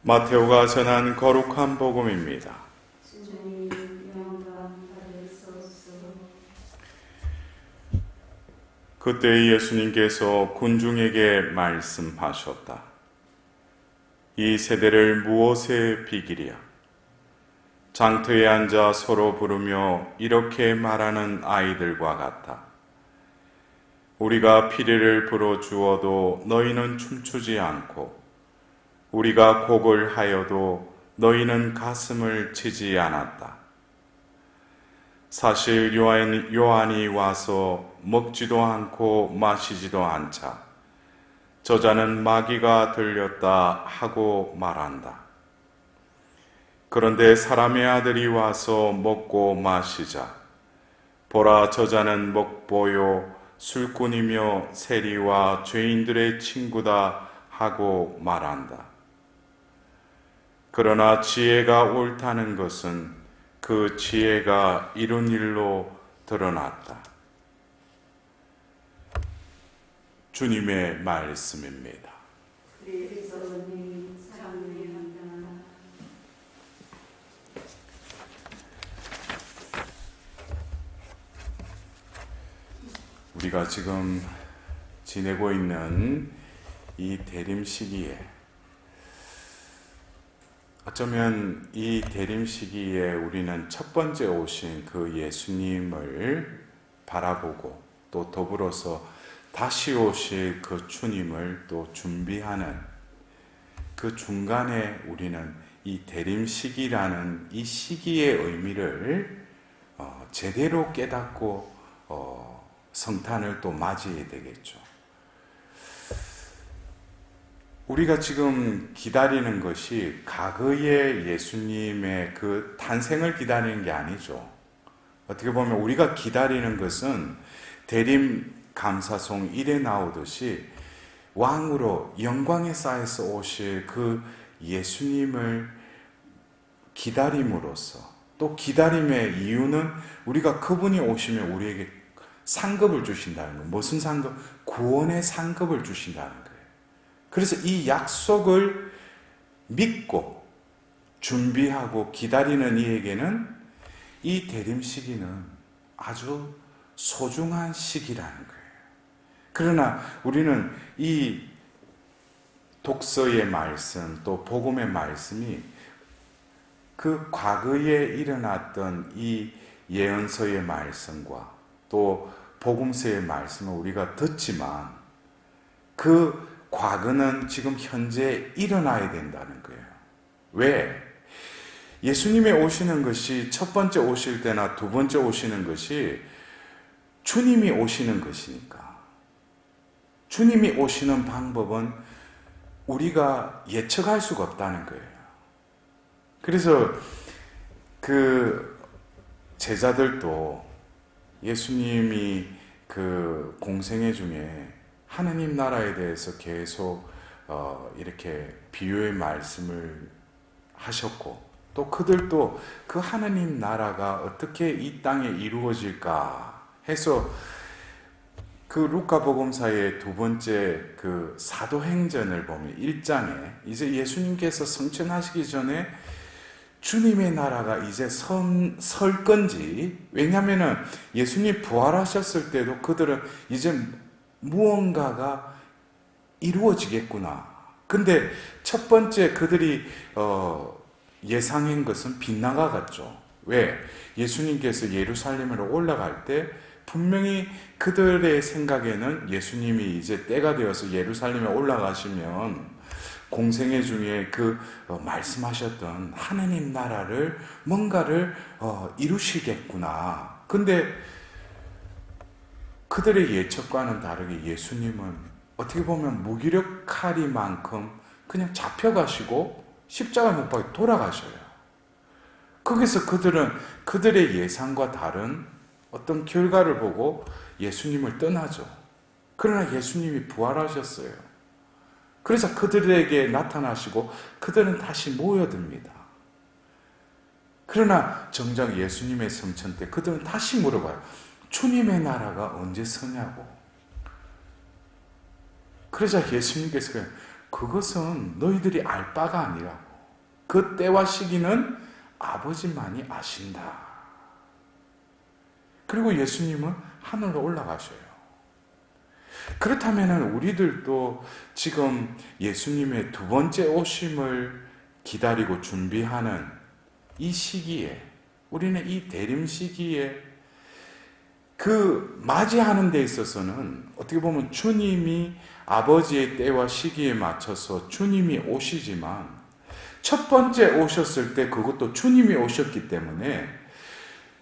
마테오가 전한 거룩한 복음입니다. 주님, 영광 받으소서. 그때 예수님께서 군중에게 말씀하셨다. 이 세대를 무엇에 비기랴? 장터에 앉아 서로 부르며 이렇게 말하는 아이들과 같다. 우리가 피리를 불어 주어도 너희는 춤추지 않고 우리가 곡을 하여도 너희는 가슴을 치지 않았다. 사실 요한이 와서 먹지도 않고 마시지도 않자 저자는 마귀가 들렸다 하고 말한다. 그런데 사람의 아들이 와서 먹고 마시자 보라 저자는 먹보요 술꾼이며 세리와 죄인들의 친구다 하고 말한다. 그러나 지혜가 옳다는 것은 그 지혜가 이룬 일로 드러났다. 주님의 말씀입니다. 그리스도님 찬양합니다. 우리가 지금 지내고 있는 이 대림 시기에 어쩌면 이 대림 시기에 우리는 첫 번째 오신 그 예수님을 바라보고 또 더불어서 다시 오실 그 주님을 또 준비하는 그 중간에 우리는 이 대림 시기라는 이 시기의 의미를 제대로 깨닫고 성탄을 또 맞이해야 되겠죠. 우리가 지금 기다리는 것이 과거의 예수님의 그 탄생을 기다리는 게 아니죠. 어떻게 보면 우리가 기다리는 것은 대림 감사송 1에 나오듯이 왕으로 영광의 쌓여서 오실 그 예수님을 기다림으로써 또 기다림의 이유는 우리가 그분이 오시면 우리에게 상급을 주신다는 거예요. 무슨 상급? 구원의 상급을 주신다는 거예요. 그래서 이 약속을 믿고 준비하고 기다리는 이에게는 이 대림 시기는 아주 소중한 시기라는 거예요. 그러나 우리는 이 독서의 말씀 또 복음의 말씀이 그 과거에 일어났던 이 예언서의 말씀과 또 복음서의 말씀을 우리가 듣지만 그 과거는 지금 현재 일어나야 된다는 거예요. 왜? 예수님이 오시는 것이 첫 번째 오실 때나 두 번째 오시는 것이 주님이 오시는 것이니까. 주님이 오시는 방법은 우리가 예측할 수가 없다는 거예요. 그래서 그 제자들도 예수님이 그 공생애 중에 하느님 나라에 대해서 계속 이렇게 비유의 말씀을 하셨고 또 그들도 그 하느님 나라가 어떻게 이 땅에 이루어질까 해서 그 루카복음사의 두 번째 그 사도행전을 보면 1장에 이제 예수님께서 성천하시기 전에 주님의 나라가 이제 설 건지, 왜냐하면 예수님 부활하셨을 때도 그들은 이제 무언가가 이루어지겠구나. 근데 첫 번째 그들이 예상한 것은 빗나가 같죠. 왜? 예수님께서 예루살렘으로 올라갈 때 분명히 그들의 생각에는 예수님이 이제 때가 되어서 예루살렘에 올라가시면 공생애 중에 그 말씀하셨던 하느님 나라를 뭔가를 이루시겠구나. 근데 그들의 예측과는 다르게 예수님은 어떻게 보면 무기력하리만큼 그냥 잡혀가시고 십자가에 못 박혀 돌아가셔요. 거기서 그들은 그들의 예상과 다른 어떤 결과를 보고 예수님을 떠나죠. 그러나 예수님이 부활하셨어요. 그래서 그들에게 나타나시고 그들은 다시 모여듭니다. 그러나 정작 예수님의 성천 때 그들은 다시 물어봐요. 주님의 나라가 언제 서냐고. 그러자 예수님께서 그것은 너희들이 알 바가 아니라고. 그 때와 시기는 아버지만이 아신다. 그리고 예수님은 하늘로 올라가셔요. 그렇다면 우리들도 지금 예수님의 두 번째 오심을 기다리고 준비하는 이 시기에, 우리는 이 대림 시기에 그 맞이하는 데 있어서는 어떻게 보면 주님이 아버지의 때와 시기에 맞춰서 주님이 오시지만 첫 번째 오셨을 때 그것도 주님이 오셨기 때문에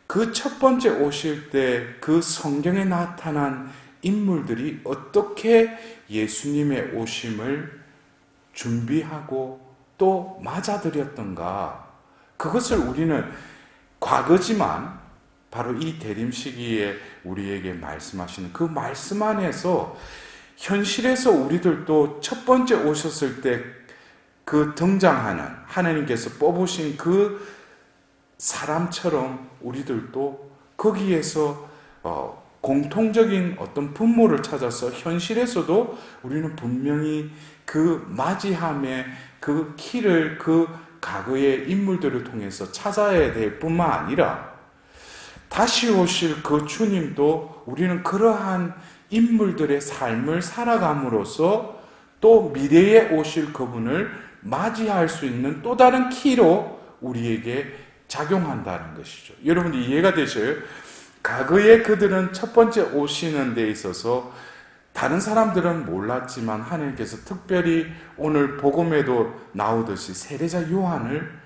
그 첫 번째 오실 때 그 성경에 나타난 인물들이 어떻게 예수님의 오심을 준비하고 또 맞아들였던가, 그것을 우리는 과거지만 바로 이 대림 시기에 우리에게 말씀하시는 그 말씀 안에서 현실에서 우리들도 첫 번째 오셨을 때 그 등장하는 하나님께서 뽑으신 그 사람처럼 우리들도 거기에서 공통적인 어떤 분모를 찾아서 현실에서도 우리는 분명히 그 맞이함의 그 키를 그 과거의 인물들을 통해서 찾아야 될 뿐만 아니라 다시 오실 그 주님도 우리는 그러한 인물들의 삶을 살아감으로써 또 미래에 오실 그분을 맞이할 수 있는 또 다른 키로 우리에게 작용한다는 것이죠. 여러분 이해가 되셔요? 과거에 그들은 첫 번째 오시는 데 있어서 다른 사람들은 몰랐지만 하나님께서 특별히 오늘 복음에도 나오듯이 세례자 요한을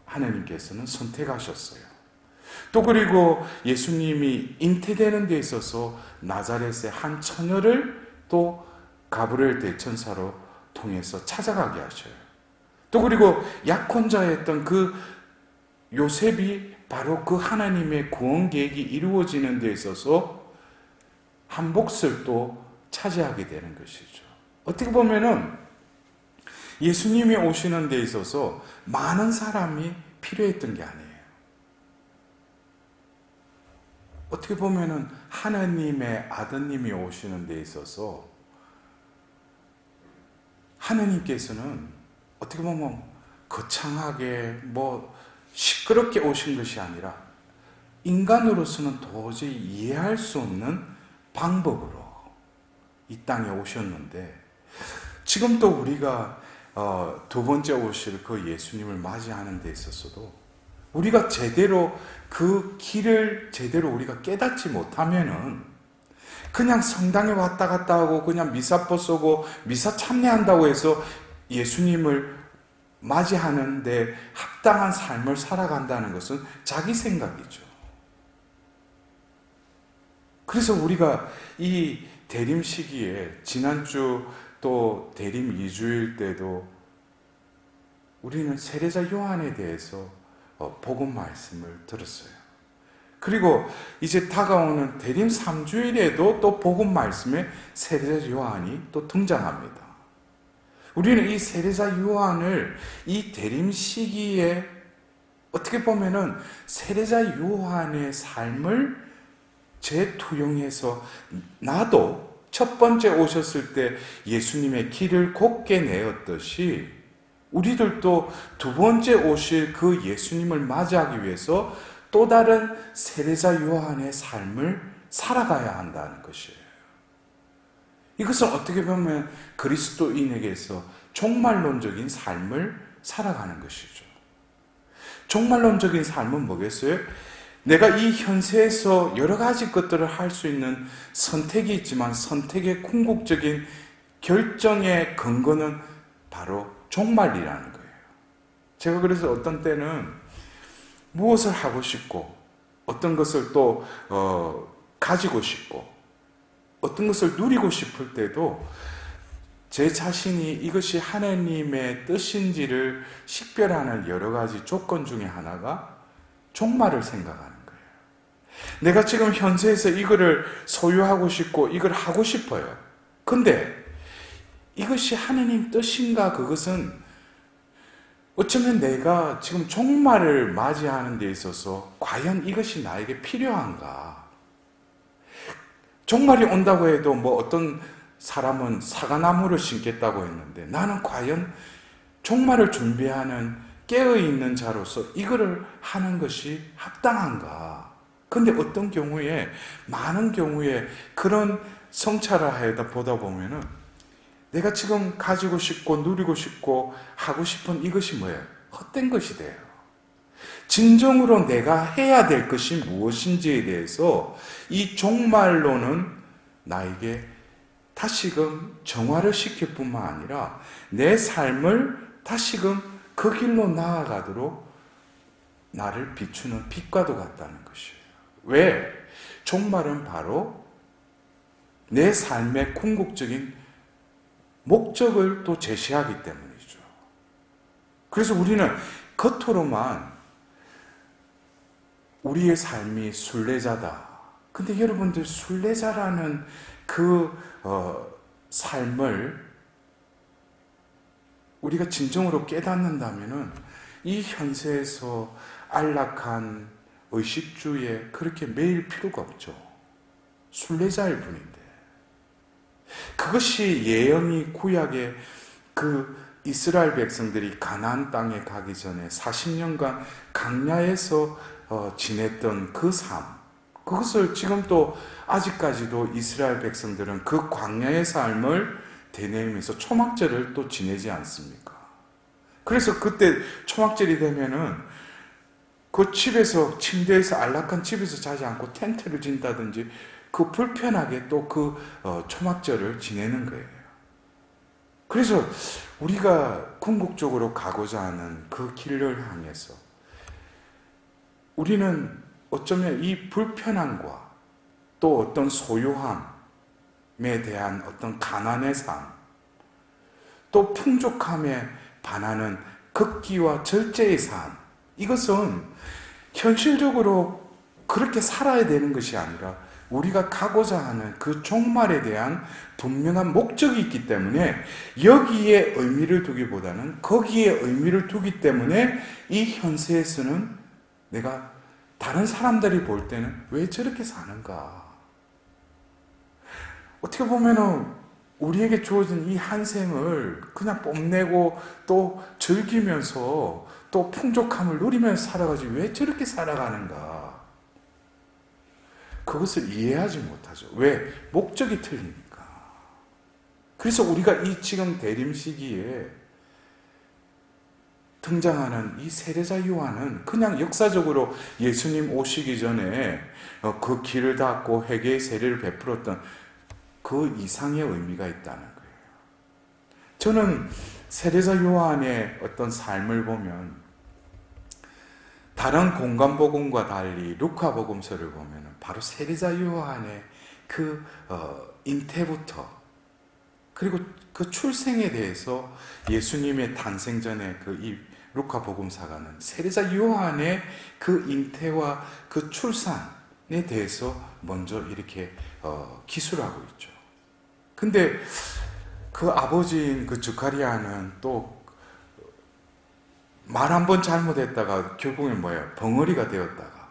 하나님께서는 선택하셨어요. 또 그리고 예수님이 잉태되는 데 있어서 나자렛의 한 처녀를 또 가브리엘 대천사로 통해서 찾아가게 하셔요. 또 그리고 약혼자였던 그 요셉이 바로 그 하나님의 구원 계획이 이루어지는 데 있어서 한 몫을 또 차지하게 되는 것이죠. 어떻게 보면은 예수님이 오시는 데 있어서 많은 사람이 필요했던 게 아니에요. 어떻게 보면은 하나님의 아드님이 오시는 데 있어서 하나님께서는 어떻게 보면 거창하게 시끄럽게 오신 것이 아니라 인간으로서는 도저히 이해할 수 없는 방법으로 이 땅에 오셨는데, 지금도 우리가 두 번째 오실 그 예수님을 맞이하는 데 있어서도 우리가 제대로 그 길을 제대로 우리가 깨닫지 못하면은 그냥 성당에 왔다 갔다 하고 그냥 미사포 쏘고 미사 참여한다고 해서 예수님을 맞이하는데 합당한 삶을 살아간다는 것은 자기 생각이죠. 그래서 우리가 이 대림 시기에 지난주 또 대림 2주일 때도 우리는 세례자 요한에 대해서 복음 말씀을 들었어요. 그리고 이제 다가오는 대림 3주일에도 또 복음 말씀에 세례자 요한이 또 등장합니다. 우리는 이 세례자 요한을 이 대림 시기에 어떻게 보면은 세례자 요한의 삶을 재투영해서 나도 첫 번째 오셨을 때 예수님의 길을 곱게 내었듯이 우리들도 두 번째 오실 그 예수님을 맞이하기 위해서 또 다른 세례자 요한의 삶을 살아가야 한다는 것이에요. 이것은 어떻게 보면 그리스도인에게서 종말론적인 삶을 살아가는 것이죠. 종말론적인 삶은 뭐겠어요? 내가 이 현세에서 여러 가지 것들을 할 수 있는 선택이 있지만 선택의 궁극적인 결정의 근거는 바로 종말이라는 거예요. 제가 그래서 어떤 때는 무엇을 하고 싶고 어떤 것을 또 가지고 싶고 어떤 것을 누리고 싶을 때도 제 자신이 이것이 하나님의 뜻인지를 식별하는 여러 가지 조건 중에 하나가 종말을 생각하는 거예요. 내가 지금 현세에서 이거를 소유하고 싶고 이걸 하고 싶어요. 근데 이것이 하나님 뜻인가? 그것은 어쩌면 내가 지금 종말을 맞이하는 데 있어서 과연 이것이 나에게 필요한가? 종말이 온다고 해도 어떤 사람은 사과나무를 심겠다고 했는데 나는 과연 종말을 준비하는 깨어있는 자로서 이거를 하는 것이 합당한가? 근데 어떤 경우에, 많은 경우에 그런 성찰을 하다 보다 보면은 내가 지금 가지고 싶고 누리고 싶고 하고 싶은 이것이 뭐예요? 헛된 것이 돼요. 진정으로 내가 해야 될 것이 무엇인지에 대해서 이 종말론은 나에게 다시금 정화를 시킬 뿐만 아니라 내 삶을 다시금 그 길로 나아가도록 나를 비추는 빛과도 같다는 것이에요. 왜? 종말은 바로 내 삶의 궁극적인 목적을 또 제시하기 때문이죠. 그래서 우리는 겉으로만 우리의 삶이 순례자다. 근데 여러분들 순례자라는 그 삶을 우리가 진정으로 깨닫는다면은 이 현세에서 안락한 의식주에 그렇게 매일 필요가 없죠. 순례자일 뿐인데. 그것이 예언이 구약의 그 이스라엘 백성들이 가나안 땅에 가기 전에 40년간 광야에서 지냈던 그 삶, 그것을 지금 또 아직까지도 이스라엘 백성들은 그 광야의 삶을 되뇌이면서 초막절을 또 지내지 않습니까? 그래서 그때 초막절이 되면은 그 집에서, 침대에서, 안락한 집에서 자지 않고 텐트를 진다든지 그 불편하게 또 그 초막절을 지내는 거예요. 그래서 우리가 궁극적으로 가고자 하는 그 길을 향해서 우리는 어쩌면 이 불편함과 또 어떤 소유함에 대한 어떤 가난의 삶, 또 풍족함에 반하는 극기와 절제의 삶, 이것은 현실적으로 그렇게 살아야 되는 것이 아니라 우리가 가고자 하는 그 종말에 대한 분명한 목적이 있기 때문에 여기에 의미를 두기보다는 거기에 의미를 두기 때문에 이 현세에서는 내가 다른 사람들이 볼 때는 왜 저렇게 사는가? 어떻게 보면은 우리에게 주어진 이 한 생을 그냥 뽐내고 또 즐기면서 또 풍족함을 누리면서 살아가지 왜 저렇게 살아가는가? 그것을 이해하지 못하죠. 왜? 목적이 틀리니까. 그래서 우리가 이 지금 대림 시기에 등장하는 이 세례자 요한은 그냥 역사적으로 예수님 오시기 전에 그 길을 닫고 회개의 세례를 베풀었던 그 이상의 의미가 있다는 거예요. 저는 세례자 요한의 어떤 삶을 보면 다른 공관복음과 달리 루카복음서를 보면 바로 세례자 요한의 그 잉태부터 그리고 그 출생에 대해서 예수님의 탄생 전에 그 이 루카복음사가는 세례자 요한의 그 잉태와 그 출산에 대해서 먼저 이렇게 기술하고 있죠. 근데 그 아버지인 그 주카리아는 또 말 한 번 잘못했다가 결국엔 뭐예요? 벙어리가 되었다가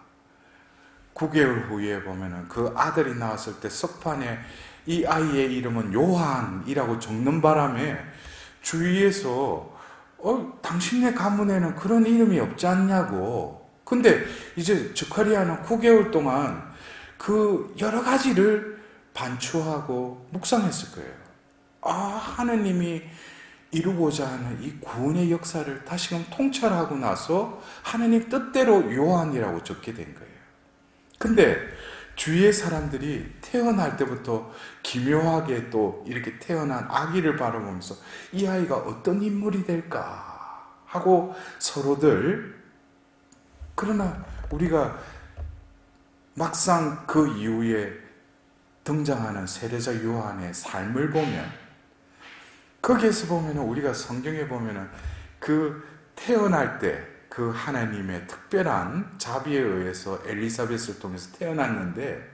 9개월 후에 보면은 그 아들이 나왔을 때 석판에 이 아이의 이름은 요한이라고 적는 바람에 주위에서 당신네 가문에는 그런 이름이 없지 않냐고. 근데 이제 주카리아는 9개월 동안 그 여러 가지를 반추하고 묵상했을 거예요. 하느님이 이루고자 하는 이 구원의 역사를 다시금 통찰하고 나서 하느님 뜻대로 요한이라고 적게 된 거예요. 근데 주위의 사람들이 태어날 때부터 기묘하게 또 이렇게 태어난 아기를 바라보면서 이 아이가 어떤 인물이 될까 하고 서로들, 그러나 우리가 막상 그 이후에 등장하는 세례자 요한의 삶을 보면 거기에서 보면 우리가 성경에 보면 그 태어날 때 그 하나님의 특별한 자비에 의해서 엘리사벳을 통해서 태어났는데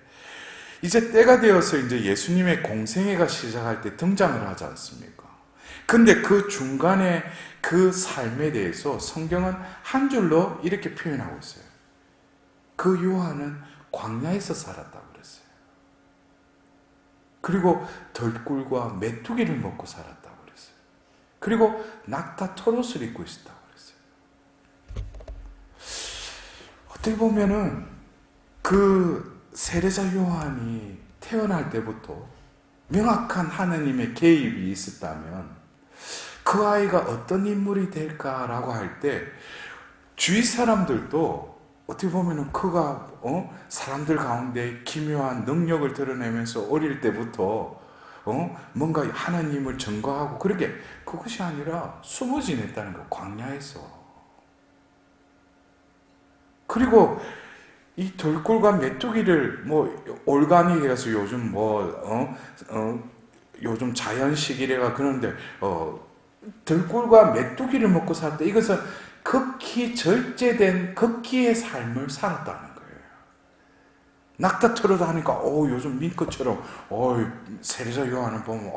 이제 때가 되어서 이제 예수님의 공생애가 시작할 때 등장을 하지 않습니까? 근데 그 중간에 그 삶에 대해서 성경은 한 줄로 이렇게 표현하고 있어요. 그 요한은 광야에서 살았다고 그랬어요. 그리고 덜꿀과 메뚜기를 먹고 살았다고 그랬어요. 그리고 낙타 털옷을 입고 있었다고 그랬어요. 어떻게 보면은 그 세례자 요한이 태어날 때부터 명확한 하나님의 개입이 있었다면 그 아이가 어떤 인물이 될까라고 할 때 주위 사람들도 어떻게 보면은 그가 사람들 가운데 기묘한 능력을 드러내면서 어릴 때부터 뭔가 하나님을 증거하고 그렇게 그것이 아니라 숨어 지냈다는 거, 광야에서. 그리고 이 돌굴과 메뚜기를 올가닉에 가서 요즘 요즘 자연식이래가 그런데 들꿀과 메뚜기를 먹고 살 때 이것은 극히 절제된 극기의 삶을 살았다는 거예요. 낙타 트롯하니까 요즘 민크처럼 세례자 요한을 보면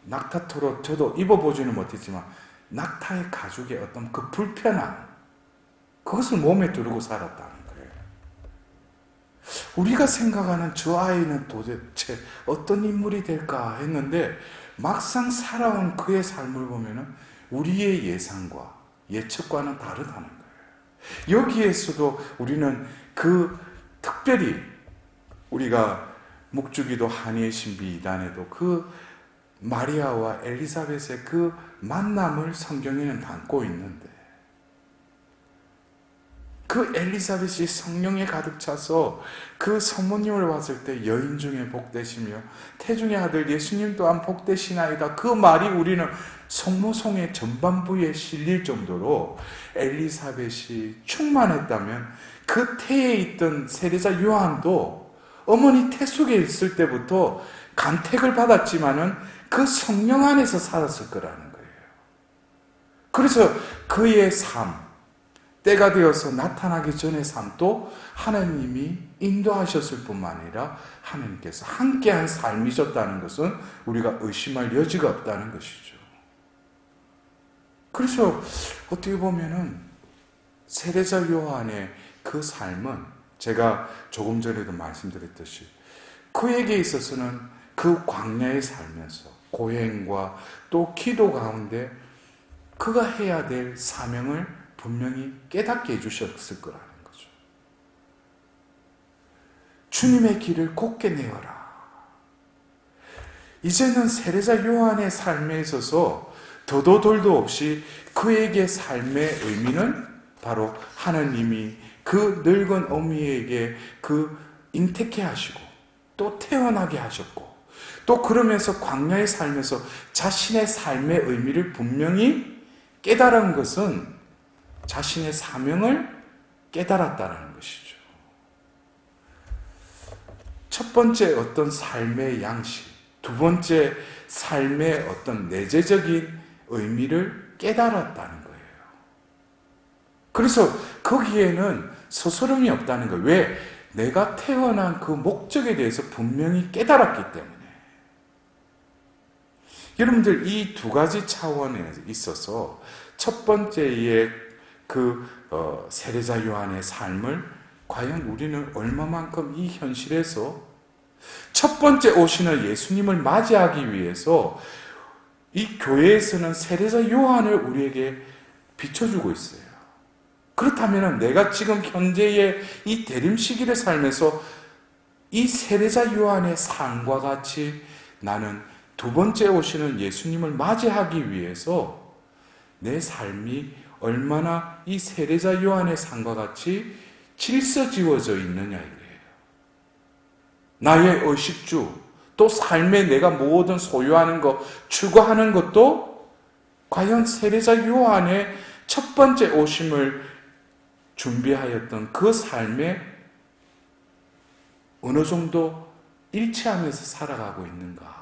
낙타 트롯 저도 입어보지는 못했지만 낙타의 가죽의 어떤 그 불편함 그것을 몸에 두르고 살았다는 거예요. 우리가 생각하는 저 아이는 도대체 어떤 인물이 될까 했는데 막상 살아온 그의 삶을 보면 우리의 예상과 예측과는 다르다는 거예요. 여기에서도 우리는 특별히 우리가 묵주기도 한의의 신비 2단에도 그 마리아와 엘리사벳의 그 만남을 성경에는 담고 있는데 그 엘리사벳이 성령에 가득 차서 그 성모님을 봤을 때 여인 중에 복되시며 태중의 아들 예수님 또한 복되시나이다. 그 말이 우리는 성모송의 전반부에 실릴 정도로 엘리사벳이 충만했다면 그 태에 있던 세례자 요한도 어머니 태 속에 있을 때부터 간택을 받았지만은 그 성령 안에서 살았을 거라는 거예요. 그래서 그의 삶, 때가 되어서 나타나기 전의 삶도 하나님이 인도하셨을 뿐만 아니라 하나님께서 함께한 삶이셨다는 것은 우리가 의심할 여지가 없다는 것이죠. 그래서 어떻게 보면은 세례자 요한의 그 삶은 제가 조금 전에도 말씀드렸듯이 그에게 있어서는 그 광야에 살면서 고행과 또 기도 가운데 그가 해야 될 사명을 분명히 깨닫게 해주셨을 거라는 거죠. 주님의 길을 곧게 내어라. 이제는 세례자 요한의 삶에 있어서 더도덜도 없이 그에게 삶의 의미는 바로 하나님이 그 늙은 어미에게 잉태케 하시고 또 태어나게 하셨고 또 그러면서 광야에 살면서 자신의 삶의 의미를 분명히 깨달은 것은 자신의 사명을 깨달았다는 것이죠. 첫 번째 어떤 삶의 양식, 두 번째 삶의 어떤 내재적인 의미를 깨달았다는 거예요. 그래서 거기에는 서스럼이 없다는 거예요. 왜? 내가 태어난 그 목적에 대해서 분명히 깨달았기 때문에. 여러분들 이 두 가지 차원에 있어서 첫 번째의 세례자 요한의 삶을 과연 우리는 얼마만큼 이 현실에서 첫 번째 오시는 예수님을 맞이하기 위해서 이 교회에서는 세례자 요한을 우리에게 비춰주고 있어요. 그렇다면 내가 지금 현재의 이 대림 시기를 살면서 이 세례자 요한의 삶과 같이 나는 두 번째 오시는 예수님을 맞이하기 위해서 내 삶이 얼마나 이 세례자 요한의 삶과 같이 질서지워져 있느냐 이거예요. 나의 의식주, 또 삶에 내가 모든 소유하는 것, 추구하는 것도 과연 세례자 요한의 첫 번째 오심을 준비하였던 그 삶에 어느 정도 일치하면서 살아가고 있는가.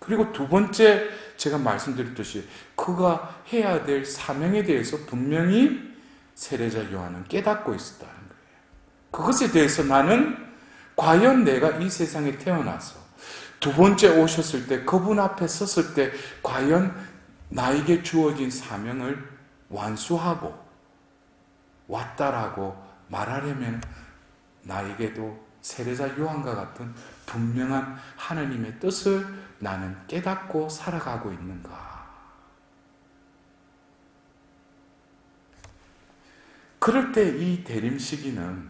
그리고 두 번째 제가 말씀드렸듯이 그가 해야 될 사명에 대해서 분명히 세례자 요한은 깨닫고 있었다는 거예요. 그것에 대해서 나는 과연 내가 이 세상에 태어나서 두 번째 오셨을 때 그분 앞에 섰을 때 과연 나에게 주어진 사명을 완수하고 왔다라고 말하려면 나에게도 세례자 요한과 같은 분명한 하나님의 뜻을 나는 깨닫고 살아가고 있는가? 그럴 때 이 대림 시기는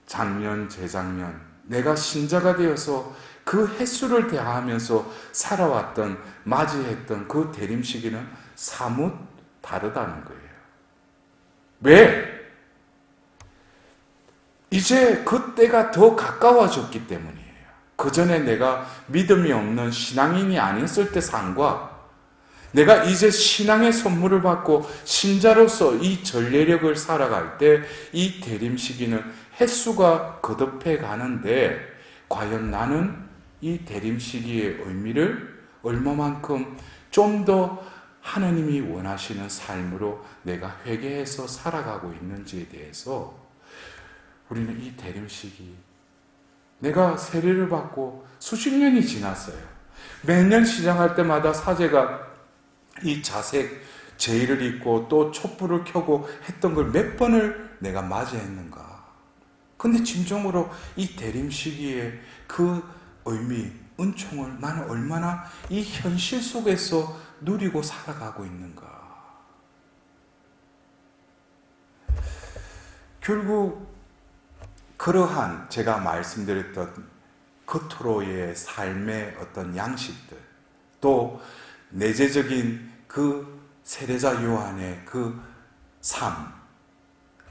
작년, 재작년 내가 신자가 되어서 그 횟수를 대하면서 살아왔던, 맞이했던 그 대림 시기는 사뭇 다르다는 거예요. 왜? 이제 그 때가 더 가까워졌기 때문이에요. 그 전에 내가 믿음이 없는 신앙인이 아니었을 때 삶과 내가 이제 신앙의 선물을 받고 신자로서 이 전례력을 살아갈 때 이 대림 시기는 횟수가 거듭해 가는데 과연 나는 이 대림 시기의 의미를 얼마만큼 좀 더 하나님이 원하시는 삶으로 내가 회개해서 살아가고 있는지에 대해서 우리는 이 대림 시기, 내가 세례를 받고 수십 년이 지났어요. 매년 시장할 때마다 사제가 이 자색 제의를 입고 또 촛불을 켜고 했던 걸 몇 번을 내가 맞이했는가. 근데 진정으로 이 대림 시기에 그 의미, 은총을 나는 얼마나 이 현실 속에서 누리고 살아가고 있는가. 결국 그러한 제가 말씀드렸던 겉으로의 삶의 어떤 양식들, 또 내재적인 그 세례자 요한의 그 삶,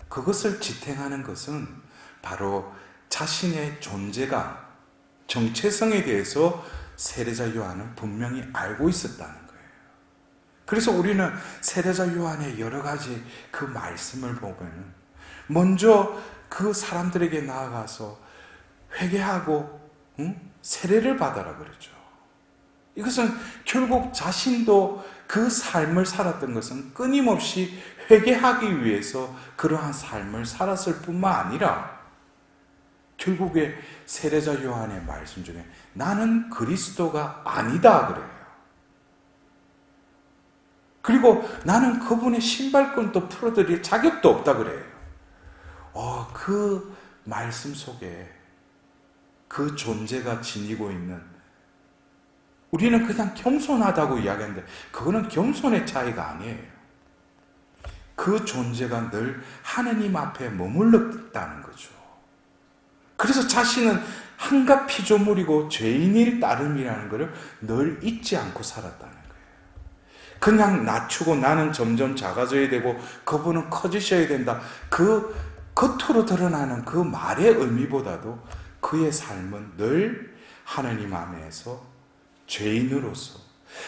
그것을 지탱하는 것은 바로 자신의 존재감, 정체성에 대해서 세례자 요한은 분명히 알고 있었다는 거예요. 그래서 우리는 세례자 요한의 여러 가지 그 말씀을 보면 먼저 그 사람들에게 나아가서 회개하고 세례를 받아라 그랬죠. 이것은 결국 자신도 그 삶을 살았던 것은 끊임없이 회개하기 위해서 그러한 삶을 살았을 뿐만 아니라 결국에 세례자 요한의 말씀 중에 나는 그리스도가 아니다 그래요. 그리고 나는 그분의 신발끈도 풀어드릴 자격도 없다 그래요. 그 말씀 속에 그 존재가 지니고 있는, 우리는 그냥 겸손하다고 이야기하는데 그거는 겸손의 차이가 아니에요. 그 존재가 늘 하느님 앞에 머물렀다는 거죠. 그래서 자신은 한갓 피조물이고 죄인일 따름이라는 것을 늘 잊지 않고 살았다는 거예요. 그냥 낮추고 나는 점점 작아져야 되고 그분은 커지셔야 된다. 그 겉으로 드러나는 그 말의 의미보다도 그의 삶은 늘 하나님 안에서 죄인으로서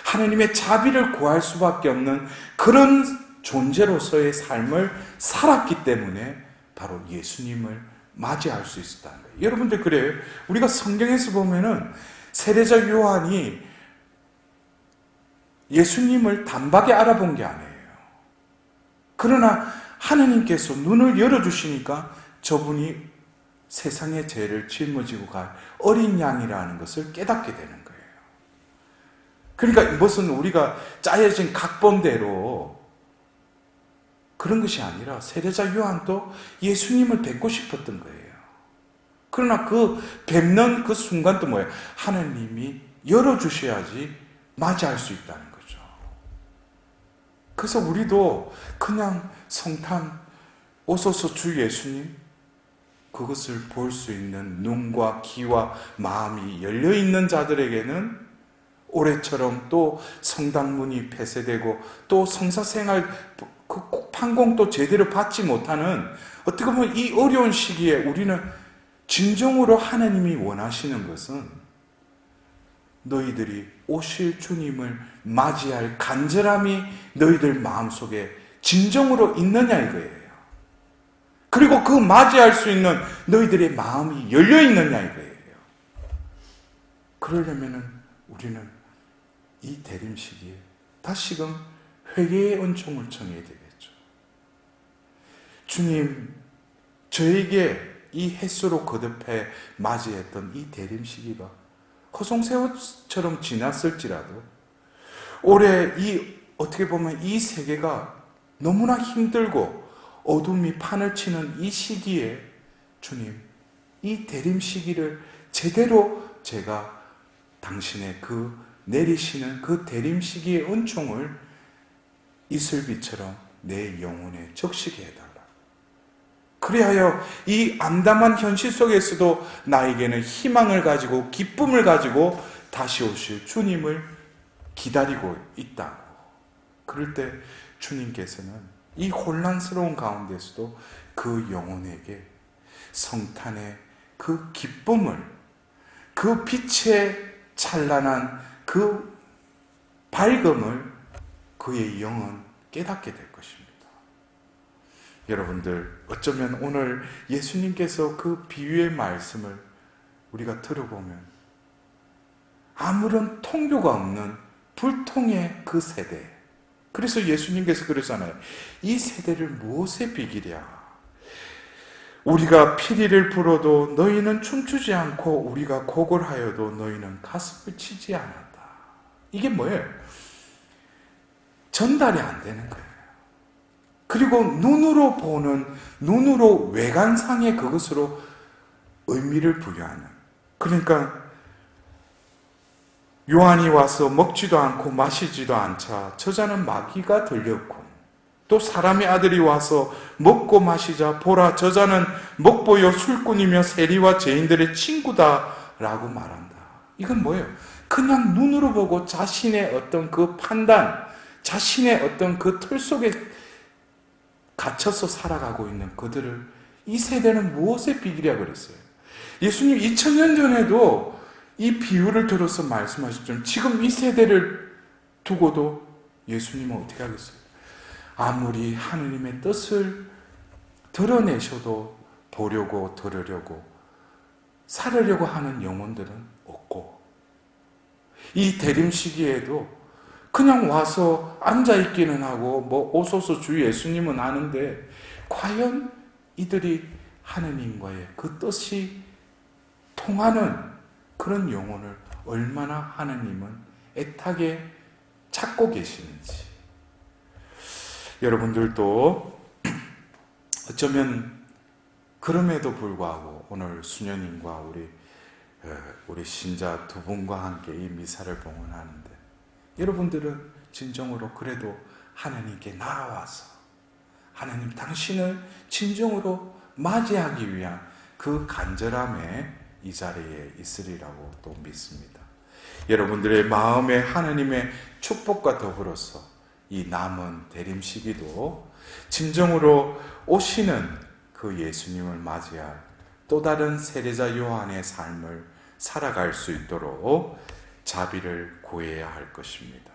하나님의 자비를 구할 수밖에 없는 그런 존재로서의 삶을 살았기 때문에 바로 예수님을 맞이할 수 있었다는 거예요. 여러분들 그래요. 우리가 성경에서 보면은 세례자 요한이 예수님을 단박에 알아본 게 아니에요. 그러나 하나님께서 눈을 열어주시니까 저분이 세상의 죄를 짊어지고 갈 어린 양이라는 것을 깨닫게 되는 거예요. 그러니까 이것은 우리가 짜여진 각본대로 그런 것이 아니라 세례자 요한도 예수님을 뵙고 싶었던 거예요. 그러나 그 뵙는 그 순간도 뭐예요? 하나님이 열어주셔야지 맞이할 수 있다는 거죠. 그래서 우리도 그냥 성탄 오소서 주 예수님, 그것을 볼 수 있는 눈과 귀와 마음이 열려있는 자들에게는 올해처럼 또 성당문이 폐쇄되고 또 성사생활 그 판공도 제대로 받지 못하는, 어떻게 보면 이 어려운 시기에 우리는 진정으로 하나님이 원하시는 것은 너희들이 오실 주님을 맞이할 간절함이 너희들 마음속에 진정으로 있느냐 이거예요. 그리고 그 맞이할 수 있는 너희들의 마음이 열려 있느냐 이거예요. 그러려면은 우리는 이 대림 시기에 다시금 회개의 은총을 청해야 되겠죠. 주님, 저에게 이 햇수로 거듭해 맞이했던 이 대림 시기가 허송세월처럼 지났을지라도 올해 이 어떻게 보면 이 세계가 너무나 힘들고 어둠이 판을 치는 이 시기에 주님, 이 대림 시기를 제대로 제가 당신의 그 내리시는 그 대림 시기의 은총을 이슬비처럼 내 영혼에 적시게 해달라. 그리하여 이 암담한 현실 속에서도 나에게는 희망을 가지고 기쁨을 가지고 다시 오실 주님을 기다리고 있다고. 그럴 때 주님께서는 이 혼란스러운 가운데서도 그 영혼에게 성탄의 그 기쁨을, 그 빛의 찬란한 그 밝음을 그의 영은 깨닫게 될 것입니다. 여러분들, 어쩌면 오늘 예수님께서 그 비유의 말씀을 우리가 들어보면 아무런 통교가 없는 불통의 그 세대, 그래서 예수님께서 그러잖아요. 이 세대를 무엇에 비기랴? 우리가 피리를 불어도 너희는 춤추지 않고 우리가 곡을 하여도 너희는 가슴을 치지 않았다. 이게 뭐예요? 전달이 안 되는 거예요. 그리고 눈으로 보는, 눈으로 외관상의 그것으로 의미를 부여하는. 그러니까 요한이 와서 먹지도 않고 마시지도 않자 저자는 마귀가 들렸고, 또 사람의 아들이 와서 먹고 마시자 보라 저자는 먹보요 술꾼이며 세리와 죄인들의 친구다라고 말한다. 이건 뭐예요? 그냥 눈으로 보고 자신의 어떤 그 판단, 자신의 어떤 그 틀 속에 갇혀서 살아가고 있는 그들을 이 세대는 무엇에 비기랴 그랬어요. 예수님 2000년 전에도 이 비유를 들어서 말씀하셨죠. 지금 이 세대를 두고도 예수님은 어떻게 하겠어요? 아무리 하느님의 뜻을 드러내셔도 보려고 들으려고 살으려고 하는 영혼들은 없고, 이 대림 시기에도 그냥 와서 앉아있기는 하고 뭐 오소서 주 예수님은 아는데 과연 이들이 하느님과의 그 뜻이 통하는 그런 영혼을 얼마나 하느님은 애타게 찾고 계시는지. 여러분들도 어쩌면 그럼에도 불구하고 오늘 수녀님과 우리 신자 두 분과 함께 이 미사를 봉헌하는데, 여러분들은 진정으로 그래도 하나님께 나아와서 하나님 당신을 진정으로 맞이하기 위한 그 간절함에 이 자리에 있으리라고 또 믿습니다. 여러분들의 마음에 하나님의 축복과 더불어서 이 남은 대림 시기도 진정으로 오시는 그 예수님을 맞이할 또 다른 세례자 요한의 삶을 살아갈 수 있도록 자비를 구해야 할 것입니다.